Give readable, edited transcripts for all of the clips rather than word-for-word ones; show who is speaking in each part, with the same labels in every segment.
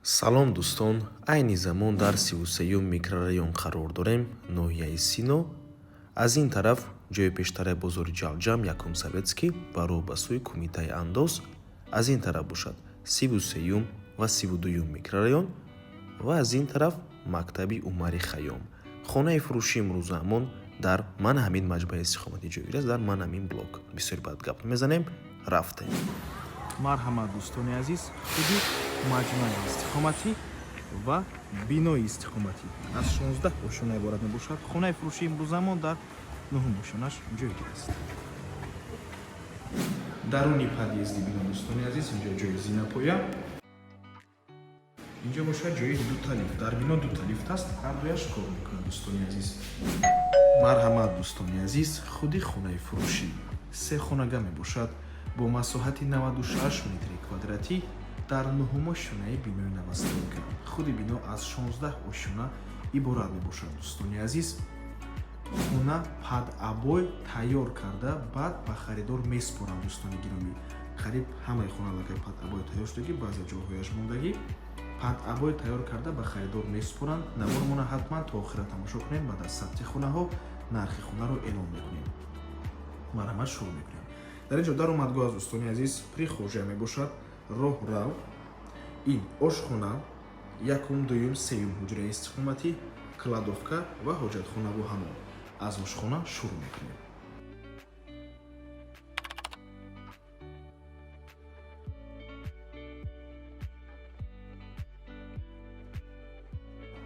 Speaker 1: салом дӯстон, айни замон дар 33-ум микрорайон қарор дорем, ноҳияи Сино. Аз ин тараф ҷои пештараи бозори Ҷалҷам, Якум Советский ба роҳ ба сӯи Кумитаи Андоз. Аз ин тараф бошад 33-ум ва 32-ум микрорайон ва аз ин тараф мактаби Умари Хайём. Хонаи фурӯши имрӯзамон дар ман ҳамин маҷбаи истихоматӣ ҷойгир аст, дар ман ҳамин блок. Бисёр баъд гап мезанем, рафтем.
Speaker 2: марҳамат дӯстони азиз, худи маҷмӯаи истихоматӣ ва бинои истихоматӣ аз 16 ошона иборат мебошад. хонаи фурӯши имрӯзамон дар 9 ошонаш ҷойгир аст. даруни подъезди бино дӯстони азиз, инҷо ҷои зинапоя, инҷо бошад ҷои дута лифт. дар бино дута лифт аст, ҳардуяш кор мекунад дӯстони азиз. марҳамат дӯстони азиз, худи хонаи фурӯшӣ се хонага мебошад бо масоҳати 96 метри квадратӣ дар 9 ошонаи бинои навастрока. худи бино аз 16 ошона иборат мебошад дӯстони азиз. хона падъабой тайёр карда баъд ба харидор меспоранд дӯстони гиромӣ. қариб ҳамаи хоналакаи падъабой тайёр шудагӣ, баъзе ҷоҳояш мондагӣ падъабой тайёр карда ба харидор меспоранд. намормона ҳатман то охира тамошо кунем, баъд аз сабти хонаҳо нархи хонаро эълон мекунем. марҳамат, шурӯъ мекунем. дар инҷо даромадгоҳ аст дӯстони азиз, прихожая мебошад, роҳ рав, ин ошхона, якум, дуюм, сеюм ҳуҷраи истихоматӣ, кладовка ва ҳоҷатхона бо ҳамон. аз ошхона шурӯъ мекунем.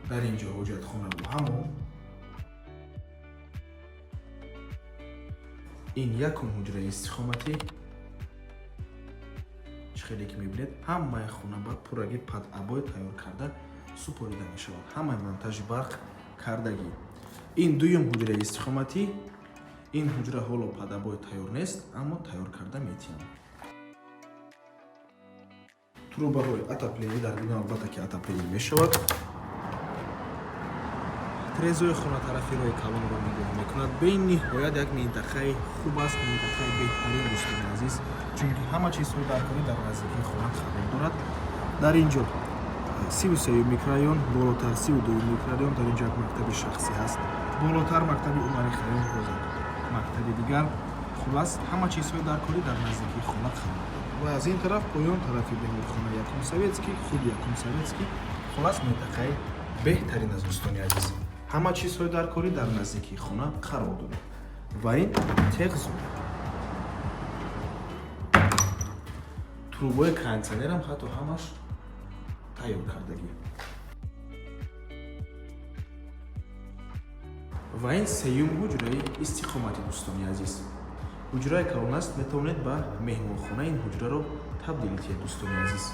Speaker 2: дар инҷо ҳоҷатхона бо ҳамон, ин якум ҳуҷраи истихоматӣ. хеле ки мебинед, ҳамаи хона ба пурраги падъабой тайёр карда супорида мешавад. ҳамаи монтажи барқ кардагӣ. ин дуюм ҳуҷраи истихоматӣ. ин ҳуҷра ҳоло падъабой тайёр нест, аммо тайёр карда метиҳам. трубаҳои отопление дар бино албатта ки отопление мешавад. трезои хона тарафи роҳи калонро нигоҳ мекунад. бениҳоят як минтақаи хуб аст, минтақаи беҳтарин дӯстони азиз, чунки ҳама чизҳои даркорӣ дар наздикии хона қарор дорад. дар инҷо 33 микрорайон, болотар 32 микрорайон, дар инҷо як мактаби шахсӣ ҳаст. болотар мактаби Умари Хайём, ҳозир мактаби дигар. хулас ҳама чизҳои даркорӣ дар наздикии хона қарор дорад. ва аз ин тараф поён тарафи беморхона Якум Советский, худ Якум Советский. хулас минтақаи беҳтарин аст дӯстони азиз. ҳама чизҳои даркорӣ дар наздикии хона қарор дорад. ва ин теғзо. трубои кондитсионерам ҳатто ҳамаш тайёр кардагӣ. ва ин сеюм ҳуҷраи истиқоматӣ дӯстони азиз. ҳуҷрае калон аст, метавонед ба меҳмонхона ин ҳуҷраро табдил диҳед дӯстони азиз.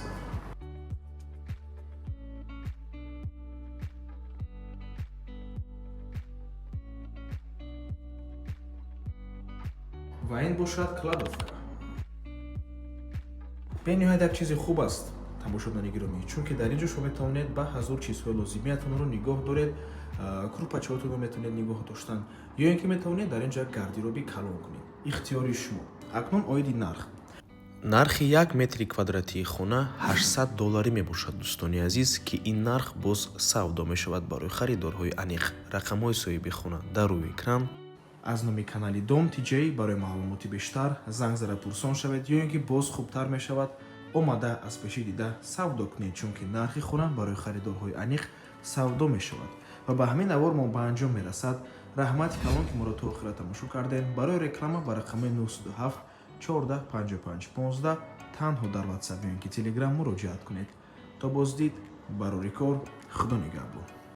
Speaker 2: ва ин бошад кладовка. бениҳоят як чизи хуб аст тамошобинони гиромӣ, чунки дар инҷо шумо метавонед ба ҳазор чизҳои лозимиятонро нигоҳ доред, курпачаотонро метавонед нигоҳ доштан, ё ин ки метавонед дар инҷо як гардероби калон кунед. ихтиёри шумо. акнун оиди нарх.
Speaker 1: нархи 1 метри квадратии хона $800 мебошад дӯстони азиз, ки ин нарх боз савдо мешавад барои харидорҳои аниқ. рақамҳои соҳиби хона дар рӯи экран. аз номи канали Дом TJ барои маълумоти бештар занг зада пурсон шавед, ё ин ки боз хубтар мешавад омада аз пеши дида савдо кунед, чунки нархи хона барои харидорҳои аниқ савдо мешавад. ва ба ҳамин авор мо ба анҷом мерасад. раҳмати калон ки моро то охира тамошо кардем. барои реклама ба рақамаи 927 14 55 15 танҳо дар WhatsApp ё ин ки Telegram муроҷиат кунед. то боздид, барори кор, худо нигаҳбон.